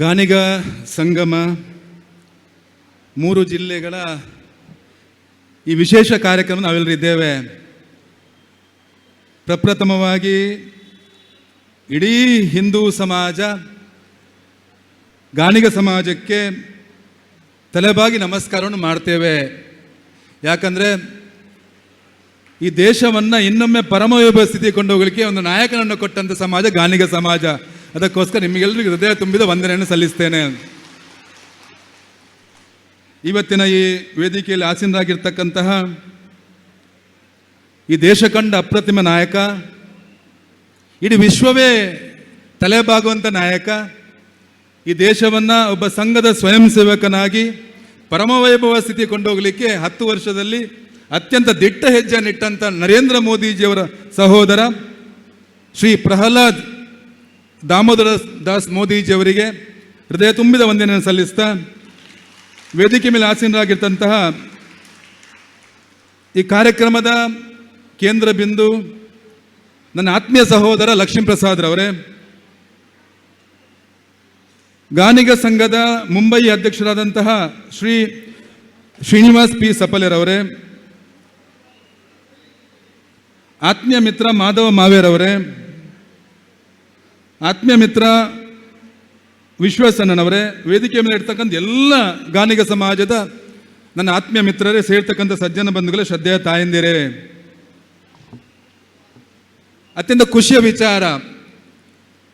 ಗಾನಿಗ ಸಂಗಮ 3 ಜಿಲ್ಲೆಗಳ ಈ ವಿಶೇಷ ಕಾರ್ಯಕ್ರಮ ನಾವೆಲ್ಲರೂ ಇದ್ದೇವೆ. ಪ್ರಪ್ರಥಮವಾಗಿ ಇಡೀ ಹಿಂದೂ ಸಮಾಜ ಗಾನಿಗ ಸಮಾಜಕ್ಕೆ ತಲೆಬಾಗಿ ನಮಸ್ಕಾರವನ್ನು ಮಾಡ್ತೇವೆ. ಯಾಕಂದರೆ ಈ ದೇಶವನ್ನು ಇನ್ನೊಮ್ಮೆ ಪರಮವೈಭವ ಸ್ಥಿತಿ ಕೊಂಡೋಗಲಿಕ್ಕೆ ಒಂದು ನಾಯಕನನ್ನು ಕೊಟ್ಟಂಥ ಸಮಾಜ ಗಾನಿಗ ಸಮಾಜ. ಅದಕ್ಕೋಸ್ಕರ ನಿಮಗೆಲ್ಲರಿಗೂ ಹೃದಯ ತುಂಬಿದ ವಂದನೆಯನ್ನು ಸಲ್ಲಿಸ್ತೇನೆ. ಇವತ್ತಿನ ಈ ವೇದಿಕೆಯಲ್ಲಿ ಆಸೀನರಾಗಿರ್ತಕ್ಕಂತಹ ಈ ದೇಶ ಕಂಡ ಅಪ್ರತಿಮ ನಾಯಕ, ಇಡೀ ವಿಶ್ವವೇ ತಲೆಬಾಗುವಂಥ ನಾಯಕ, ಈ ದೇಶವನ್ನು ಒಬ್ಬ ಸಂಘದ ಸ್ವಯಂ ಸೇವಕನಾಗಿ ಪರಮವೈಭವ ಸ್ಥಿತಿ ಕೊಂಡೋಗಲಿಕ್ಕೆ 10 ವರ್ಷದಲ್ಲಿ ಅತ್ಯಂತ ದಿಟ್ಟ ಹೆಜ್ಜೆಯನ್ನಿಟ್ಟಂಥ ನರೇಂದ್ರ ಮೋದಿಜಿಯವರ ಸಹೋದರ ಶ್ರೀ ಪ್ರಹ್ಲಾದ್ ದಾಮೋದರ ದಾಸ್ ಮೋದಿಜಿಯವರಿಗೆ ಹೃದಯ ತುಂಬಿದ ವಂದನೆಯನ್ನು ಸಲ್ಲಿಸ್ತಾ, ವೇದಿಕೆ ಮೇಲೆ ಆಸೀನರಾಗಿರ್ತಂತಹ ಈ ಕಾರ್ಯಕ್ರಮದ ಕೇಂದ್ರ ಬಿಂದು ನನ್ನ ಆತ್ಮೀಯ ಸಹೋದರ ಲಕ್ಷ್ಮೀಪ್ರಸಾದ್ರವರೇ, ಗಾನಿಗ ಸಂಘದ ಮುಂಬೈ ಅಧ್ಯಕ್ಷರಾದಂತಹ ಶ್ರೀ ಶ್ರೀನಿವಾಸ್ ಪಿ ಸಪಲೆರವರೇ, ಆತ್ಮೀಯ ಮಿತ್ರ ಮಾಧವ ಮಾವೇರವರೇ, ಆತ್ಮೀಯ ಮಿತ್ರ ವಿಶ್ವಸನ್ನನವರೇ, ವೇದಿಕೆ ಮೇಲೆ ಇರ್ತಕ್ಕಂಥ ಎಲ್ಲ ಗಾನಿಗ ಸಮಾಜದ ನನ್ನ ಆತ್ಮೀಯ ಮಿತ್ರರೇ, ಸೇರ್ತಕ್ಕಂಥ ಸಜ್ಜನ ಬಂಧುಗಳೇ, ಶ್ರದ್ಧೆಯ ತಾಯಂದಿರೇ, ಅತ್ಯಂತ ಖುಷಿಯ ವಿಚಾರ,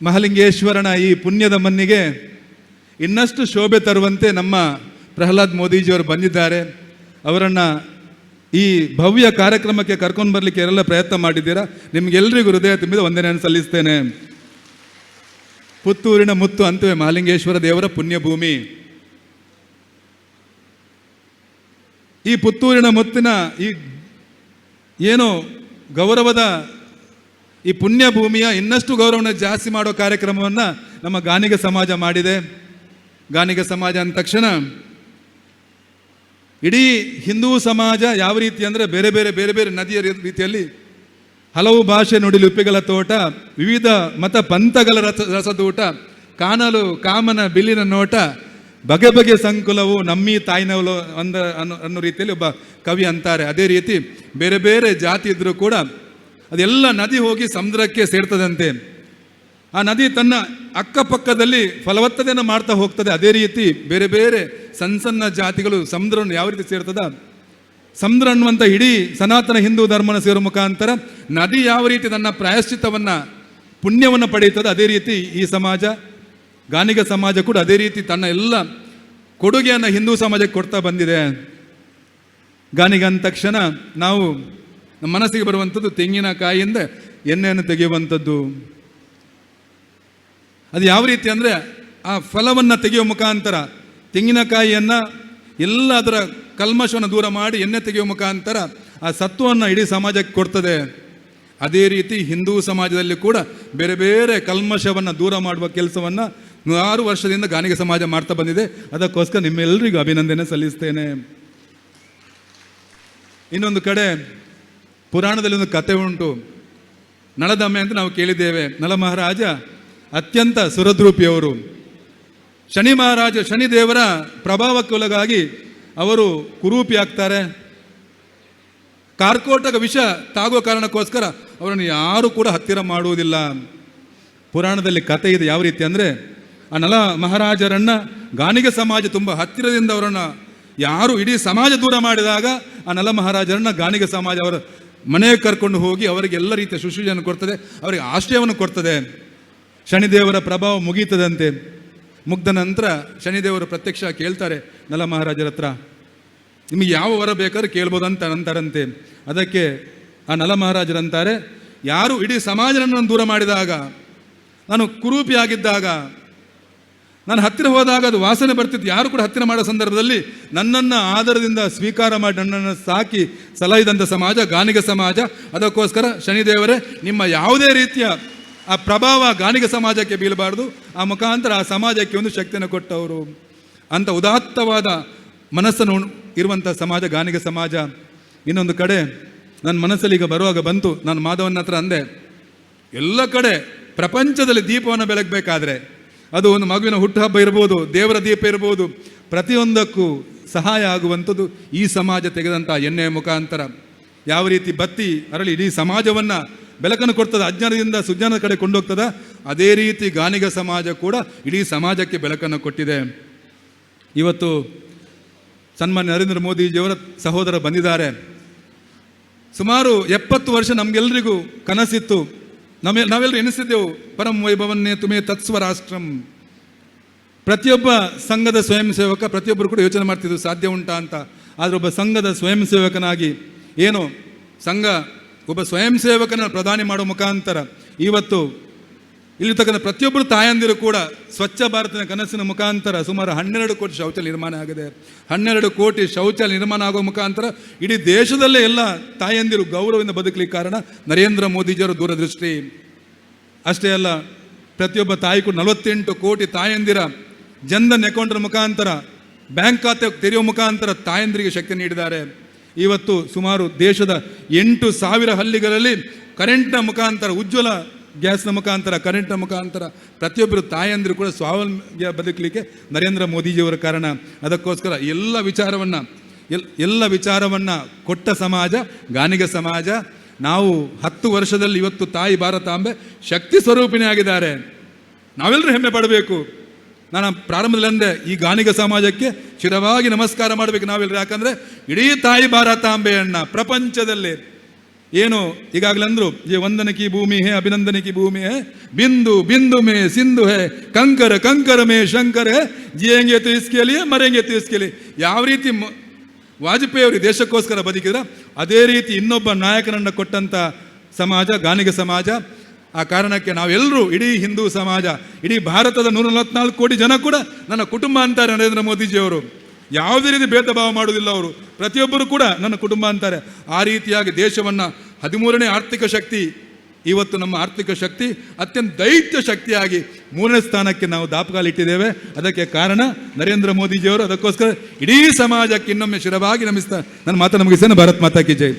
ಮಹಾಲಿಂಗೇಶ್ವರನ ಈ ಪುಣ್ಯದ ಮಣ್ಣಿಗೆ ಇನ್ನಷ್ಟು ಶೋಭೆ ತರುವಂತೆ ನಮ್ಮ ಪ್ರಹ್ಲಾದ್ ಮೋದಿಜಿಯವರು ಬಂದಿದ್ದಾರೆ. ಅವರನ್ನು ಈ ಭವ್ಯ ಕಾರ್ಯಕ್ರಮಕ್ಕೆ ಕರ್ಕೊಂಡು ಬರಲಿಕ್ಕೆ ಎಲ್ಲ ಪ್ರಯತ್ನ ಮಾಡಿದ್ದೀರಾ. ನಿಮಗೆಲ್ಲರಿಗೂ ಹೃದಯ ತುಂಬಿದ ವಂದನೆಯನ್ನು ಸಲ್ಲಿಸ್ತೇನೆ. ಪುತ್ತೂರಿನ ಮುತ್ತು ಅಂತವೇ ಮಹಾಲಿಂಗೇಶ್ವರ ದೇವರ ಪುಣ್ಯಭೂಮಿ. ಈ ಪುತ್ತೂರಿನ ಮುತ್ತಿನ ಈ ಏನು ಗೌರವದ ಈ ಪುಣ್ಯ ಭೂಮಿಯ ಇನ್ನಷ್ಟು ಗೌರವವನ್ನು ಜಾಸ್ತಿ ಮಾಡೋ ಕಾರ್ಯಕ್ರಮವನ್ನು ನಮ್ಮ ಗಾನಿಗ ಸಮಾಜ ಮಾಡಿದೆ. ಗಾನಿಗ ಸಮಾಜ ಅಂದ ತಕ್ಷಣ ಇಡೀ ಹಿಂದೂ ಸಮಾಜ ಯಾವ ರೀತಿ ಅಂದರೆ ಬೇರೆ ಬೇರೆ ನದಿಯ ರೀತಿಯಲ್ಲಿ ಹಲವು ಭಾಷೆ ನುಡಿಲಿಪಿಗಳ ತೋಟ, ವಿವಿಧ ಮತ ಪಂಥಗಳ ರಸದೂಟ, ಕಾಣಲು ಕಾಮನ ಬಿಲ್ಲಿನ ನೋಟ, ಬಗೆ ಬಗೆ ಸಂಕುಲವು ನಮ್ಮಿ ತಾಯ್ನವಲು ಅನ್ನೋ ರೀತಿಯಲ್ಲಿ ಒಬ್ಬ ಕವಿ ಅಂತಾರೆ. ಅದೇ ರೀತಿ ಬೇರೆ ಬೇರೆ ಜಾತಿ ಇದ್ದರೂ ಕೂಡ ಅದೆಲ್ಲ ನದಿ ಹೋಗಿ ಸಮುದ್ರಕ್ಕೆ ಸೇರ್ತದಂತೆ. ಆ ನದಿ ತನ್ನ ಅಕ್ಕಪಕ್ಕದಲ್ಲಿ ಫಲವತ್ತತೆಯನ್ನು ಮಾಡ್ತಾ ಹೋಗ್ತದೆ. ಅದೇ ರೀತಿ ಬೇರೆ ಬೇರೆ ಸಣ್ಣ ಜಾತಿಗಳು ಸಮುದ್ರವನ್ನು ಯಾವ ರೀತಿ ಸೇರ್ತದ, ಸಮುದ್ರ ಅನ್ನುವಂಥ ಇಡೀ ಸನಾತನ ಹಿಂದೂ ಧರ್ಮನ ಸೇರೋ ಮುಖಾಂತರ ನದಿ ಯಾವ ರೀತಿ ತನ್ನ ಪ್ರಾಯಶ್ಚಿತ್ತವನ್ನು ಪುಣ್ಯವನ್ನು ಪಡೆಯುತ್ತದೆ, ಅದೇ ರೀತಿ ಈ ಸಮಾಜ ಗಾನಿಗ ಸಮಾಜ ಕೂಡ ಅದೇ ರೀತಿ ತನ್ನ ಎಲ್ಲ ಕೊಡುಗೆಯನ್ನು ಹಿಂದೂ ಸಮಾಜಕ್ಕೆ ಕೊಡ್ತಾ ಬಂದಿದೆ. ಗಾನಿಗ ಅಂದ ತಕ್ಷಣ ನಾವು ನಮ್ಮ ಮನಸ್ಸಿಗೆ ಬರುವಂಥದ್ದು ತೆಂಗಿನಕಾಯಿಯಿಂದ ಎಣ್ಣೆಯನ್ನು ತೆಗೆಯುವಂಥದ್ದು. ಅದು ಯಾವ ರೀತಿ ಅಂದರೆ ಆ ಫಲವನ್ನು ತೆಗೆಯುವ ಮುಖಾಂತರ ತೆಂಗಿನಕಾಯಿಯನ್ನು ಎಲ್ಲ ಅದರ ಕಲ್ಮಶವನ್ನು ದೂರ ಮಾಡಿ ಎಣ್ಣೆ ತೆಗೆಯುವ ಮುಖಾಂತರ ಆ ಸತ್ವವನ್ನು ಇಡೀ ಸಮಾಜಕ್ಕೆ ಕೊಡ್ತದೆ. ಅದೇ ರೀತಿ ಹಿಂದೂ ಸಮಾಜದಲ್ಲಿ ಕೂಡ ಬೇರೆ ಬೇರೆ ಕಲ್ಮಶವನ್ನು ದೂರ ಮಾಡುವ ಕೆಲಸವನ್ನು 100 ವರ್ಷದಿಂದ ಗಾನಿಗ ಸಮಾಜ ಮಾಡ್ತಾ ಬಂದಿದೆ. ಅದಕ್ಕೋಸ್ಕರ ನಿಮ್ಮೆಲ್ಲರಿಗೂ ಅಭಿನಂದನೆ ಸಲ್ಲಿಸ್ತೇನೆ. ಇನ್ನೊಂದು ಕಡೆ ಪುರಾಣದಲ್ಲಿ ಒಂದು ಕತೆ ಉಂಟು. ನಳದಮ್ಮೆ ಅಂತ ನಾವು ಕೇಳಿದ್ದೇವೆ. ನಳ ಮಹಾರಾಜ ಅತ್ಯಂತ ಸುರದ್ರೂಪಿಯವರು. ಶನಿದೇವರ ಪ್ರಭಾವಕ್ಕೊಳಗಾಗಿ ಅವರು ಕುರೂಪಿ ಆಗ್ತಾರೆ. ಕಾರ್ಕೋಟಕ ವಿಷ ತಾಗುವ ಕಾರಣಕ್ಕೋಸ್ಕರ ಅವರನ್ನು ಯಾರು ಕೂಡ ಹತ್ತಿರ ಮಾಡುವುದಿಲ್ಲ. ಪುರಾಣದಲ್ಲಿ ಕಥೆ ಇದೆ ಯಾವ ರೀತಿ ಅಂದರೆ, ಆ ನಳ ಮಹಾರಾಜರನ್ನು ಗಾನಿಗ ಸಮಾಜ ತುಂಬ ಹತ್ತಿರದಿಂದ ಅವರನ್ನು ಯಾರು ಇಡೀ ಸಮಾಜ ದೂರ ಮಾಡಿದಾಗ ಆ ನಳ ಮಹಾರಾಜರನ್ನು ಗಾನಿಗ ಸಮಾಜ ಅವರ ಮನೆಗೆ ಕರ್ಕೊಂಡು ಹೋಗಿ ಅವರಿಗೆ ಎಲ್ಲ ರೀತಿಯ ಶುಶ್ರೂಷೆಯನ್ನು ಕೊಡ್ತದೆ, ಅವರಿಗೆ ಆಶ್ರಯವನ್ನು ಕೊಡ್ತದೆ. ಶನಿದೇವರ ಪ್ರಭಾವ ಮುಗೀತದಂತೆ. ಮುಗ್ದ ನಂತರ ಶನಿದೇವರು ಪ್ರತ್ಯಕ್ಷ ಕೇಳ್ತಾರೆ ನಳ ಮಹಾರಾಜರ ಹತ್ರ, ನಿಮಗೆ ಯಾವ ವರ ಬೇಕಾದ್ರೂ ಕೇಳ್ಬೋದು ಅಂತ ಅಂತಾರಂತೆ. ಅದಕ್ಕೆ ಆ ನಳ ಮಹಾರಾಜರಂತಾರೆ, ಯಾರು ಇಡೀ ಸಮಾಜವನ್ನು ದೂರ ಮಾಡಿದಾಗ, ನಾನು ಕುರೂಪಿ ಆಗಿದ್ದಾಗ, ನಾನು ಹತ್ತಿರ ಹೋದಾಗ ಅದು ವಾಸನೆ ಬರ್ತಿತ್ತು, ಯಾರು ಕೂಡ ಹತ್ತಿರ ಮಾಡೋ ಸಂದರ್ಭದಲ್ಲಿ ನನ್ನನ್ನು ಆದರದಿಂದ ಸ್ವೀಕಾರ ಮಾಡಿ ನನ್ನನ್ನು ಸಾಕಿ ಸಲಹಿದಂಥ ಸಮಾಜ ಗಾನಿಗ ಸಮಾಜ. ಅದಕ್ಕೋಸ್ಕರ ಶನಿದೇವರೇ, ನಿಮ್ಮ ಯಾವುದೇ ರೀತಿಯ ಆ ಪ್ರಭಾವ ಗಾನಿಗ ಸಮಾಜಕ್ಕೆ ಬೀಳಬಾರ್ದು, ಆ ಮುಖಾಂತರ ಆ ಸಮಾಜಕ್ಕೆ ಒಂದು ಶಕ್ತಿಯನ್ನು ಕೊಟ್ಟವರು ಅಂತ ಉದಾತ್ತವಾದ ಮನಸ್ಸನ್ನು ಇರುವಂಥ ಸಮಾಜ ಗಾನಿಗ ಸಮಾಜ. ಇನ್ನೊಂದು ಕಡೆ ನನ್ನ ಮನಸ್ಸಲ್ಲಿ ಈಗ ಬರುವಾಗ ಬಂತು, ನಾನು ಮಾಧವನ ಹತ್ರ ಅಂದೆ, ಎಲ್ಲ ಕಡೆ ಪ್ರಪಂಚದಲ್ಲಿ ದೀಪವನ್ನು ಬೆಳಗಬೇಕಾದ್ರೆ ಅದು ಒಂದು ಮಗುವಿನ ಹುಟ್ಟುಹಬ್ಬ ಇರ್ಬೋದು, ದೇವರ ದೀಪ ಇರ್ಬೋದು, ಪ್ರತಿಯೊಂದಕ್ಕೂ ಸಹಾಯ ಆಗುವಂಥದ್ದು ಈ ಸಮಾಜ ತೆಗೆದಂಥ ಎಣ್ಣೆಯ ಮುಖಾಂತರ. ಯಾವ ರೀತಿ ಬತ್ತಿ ಅರಳಿ ಇಡೀ ಸಮಾಜವನ್ನು ಬೆಳಕನ್ನು ಕೊಡ್ತದೆ, ಅಜ್ಞಾನದಿಂದ ಸುಜ್ಞಾನದ ಕಡೆ ಕೊಂಡೋಗ್ತದ, ಅದೇ ರೀತಿ ಗಾಣಿಗ ಸಮಾಜ ಕೂಡ ಇಡೀ ಸಮಾಜಕ್ಕೆ ಬೆಳಕನ್ನು ಕೊಟ್ಟಿದೆ. ಇವತ್ತು ಸನ್ಮಾನ್ಯ ನರೇಂದ್ರ ಮೋದಿಜಿಯವರ ಸಹೋದರ ಬಂದಿದ್ದಾರೆ. ಸುಮಾರು 70 ವರ್ಷ ನಮಗೆಲ್ಲರಿಗೂ ಕನಸಿತ್ತು, ನಾವೆಲ್ಲರೂ ಎನಿಸಿದ್ದೆವು, ಪರಂ ವೈಭವನ್ನೇ ತುಮೇ ತತ್ಸ್ವ ರಾಷ್ಟ್ರಂ. ಪ್ರತಿಯೊಬ್ಬ ಸಂಘದ ಸ್ವಯಂ ಸೇವಕ ಪ್ರತಿಯೊಬ್ಬರು ಕೂಡ ಯೋಚನೆ ಮಾಡ್ತಿದ್ರು ಸಾಧ್ಯ ಉಂಟಾ ಅಂತ. ಆದರೆ ಒಬ್ಬ ಸಂಘದ ಸ್ವಯಂ ಸೇವಕನಾಗಿ ಏನು ಸಂಘ ಒಬ್ಬ ಸ್ವಯಂ ಸೇವಕನ ಪ್ರಧಾನಿ ಮಾಡೋ ಮುಖಾಂತರ ಇವತ್ತು ಇಲ್ಲಿರ್ತಕ್ಕಂಥ ಪ್ರತಿಯೊಬ್ಬರು ತಾಯಂದಿರು ಕೂಡ ಸ್ವಚ್ಛ ಭಾರತದ ಕನಸಿನ ಮುಖಾಂತರ ಸುಮಾರು 12 ಕೋಟಿ ಶೌಚಾಲಯ ನಿರ್ಮಾಣ ಆಗಿದೆ. 12 ಕೋಟಿ ಶೌಚಾಲಯ ನಿರ್ಮಾಣ ಆಗೋ ಮುಖಾಂತರ ಇಡೀ ದೇಶದಲ್ಲೇ ಎಲ್ಲ ತಾಯಂದಿರು ಗೌರವದಿಂದ ಬದುಕಲಿಕ್ಕೆ ಕಾರಣ ನರೇಂದ್ರ ಮೋದಿಜಿಯವರ ದೂರದೃಷ್ಟಿ. ಅಷ್ಟೇ ಅಲ್ಲ, ಪ್ರತಿಯೊಬ್ಬ ತಾಯಿ ಕೂಡ 48 ಕೋಟಿ ತಾಯಂದಿರ ಜನ್ಧನ್ ಅಕೌಂಟ್ನ ಮುಖಾಂತರ ಬ್ಯಾಂಕ್ ಖಾತೆ ತೆರೆಯುವ ಮುಖಾಂತರ ತಾಯಂದಿರಿಗೆ ಶಕ್ತಿ ನೀಡಿದ್ದಾರೆ. ಇವತ್ತು ಸುಮಾರು ದೇಶದ 8,000 ಹಳ್ಳಿಗಳಲ್ಲಿ ಕರೆಂಟ್ನ ಮುಖಾಂತರ, ಉಜ್ವಲ ಗ್ಯಾಸ್ನ ಮುಖಾಂತರ, ಕರೆಂಟ್ನ ಮುಖಾಂತರ ಪ್ರತಿಯೊಬ್ಬರು ತಾಯಂದಿರು ಕೂಡ ಸ್ವಾವಲಂಬಿಯ ಬದುಕಲಿಕ್ಕೆ ನರೇಂದ್ರ ಮೋದಿಜಿಯವರ ಕಾರಣ. ಅದಕ್ಕೋಸ್ಕರ ಎಲ್ಲ ವಿಚಾರವನ್ನು ಕೊಟ್ಟ ಸಮಾಜ ಗಾಣಿಗ ಸಮಾಜ. ನಾವು 10 ವರ್ಷದಲ್ಲಿ ಇವತ್ತು ತಾಯಿ ಭಾರತಾಂಬೆ ಶಕ್ತಿ ಸ್ವರೂಪಿಣಿ ಆಗಿದ್ದಾರೆ. ನಾವೆಲ್ಲರೂ ಹೆಮ್ಮೆ ಪಡಬೇಕು. ನಾನು ಪ್ರಾರಂಭದಲ್ಲಿ ಅಂದೆ, ಈ ಗಾಣಿಗ ಸಮಾಜಕ್ಕೆ ಚಿರವಾಗಿ ನಮಸ್ಕಾರ ಮಾಡಬೇಕು ನಾವೆಲ್ಲರೂ. ಯಾಕಂದರೆ ಇಡೀ ತಾಯಿ ಭಾರತಾಂಬೆಯನ್ನ ಪ್ರಪಂಚದಲ್ಲಿ ಏನು ಈಗಾಗಲೇ ಅಂದರು, ಈ ವಂದನಕಿ ಭೂಮಿ ಹೇ ಅಭಿನಂದನಕಿ ಭೂಮಿ ಹೇ, ಬಿಂದು ಬಿಂದು ಮೇ ಸಿಂಧು ಹೇ, ಕಂಕರ ಕಂಕರ ಮೇ ಶಂಕರ ಹೇ, ಜಿಯಂಗೆ ತು ಇಸ್ಕೆ ಲಿಯೇ ಮರೆಂಗೆ ತು ಇಸ್ಕೆ ಲಿಯೇ. ಯಾವ ರೀತಿ ವಾಜಪೇಯಿ ಅವರು ದೇಶಕ್ಕೋಸ್ಕರ ಬದುಕಿದ್ರ, ಅದೇ ರೀತಿ ಇನ್ನೊಬ್ಬ ನಾಯಕನನ್ನು ಕೊಟ್ಟಂಥ ಸಮಾಜ ಗಾಣಿಗ ಸಮಾಜ. ಆ ಕಾರಣಕ್ಕೆ ನಾವೆಲ್ಲರೂ, ಇಡೀ ಹಿಂದೂ ಸಮಾಜ, ಇಡೀ ಭಾರತದ 144 ಕೋಟಿ ಜನ ಕೂಡ ನನ್ನ ಕುಟುಂಬ ಅಂತಾರೆ ನರೇಂದ್ರ ಮೋದಿಜಿಯವರು. ಯಾವುದೇ ರೀತಿ ಭೇದ ಭಾವ ಮಾಡುವುದಿಲ್ಲ ಅವರು. ಪ್ರತಿಯೊಬ್ಬರು ಕೂಡ ನನ್ನ ಕುಟುಂಬ ಅಂತಾರೆ. ಆ ರೀತಿಯಾಗಿ ದೇಶವನ್ನು 13ನೇ ಆರ್ಥಿಕ ಶಕ್ತಿ, ಇವತ್ತು ನಮ್ಮ ಆರ್ಥಿಕ ಶಕ್ತಿ ಅತ್ಯಂತ ದೈತ್ಯ ಶಕ್ತಿಯಾಗಿ 3ನೇ ಸ್ಥಾನಕ್ಕೆ ನಾವು ದಾಪುಗಾಲಿಟ್ಟಿದ್ದೇವೆ. ಅದಕ್ಕೆ ಕಾರಣ ನರೇಂದ್ರ ಮೋದಿಜಿಯವರು. ಅದಕ್ಕೋಸ್ಕರ ಇಡೀ ಸಮಾಜಕ್ಕೆ ಇನ್ನೊಮ್ಮೆ ಶಿರವಾಗಿ ನಮಿಸ್ತಾ ನನ್ನ ಮಾತನ್ನು ಮುಗಿಸ್ತೇನೆ. ಭಾರತ್ ಮಾತಾ ಕಿ ಜೈ.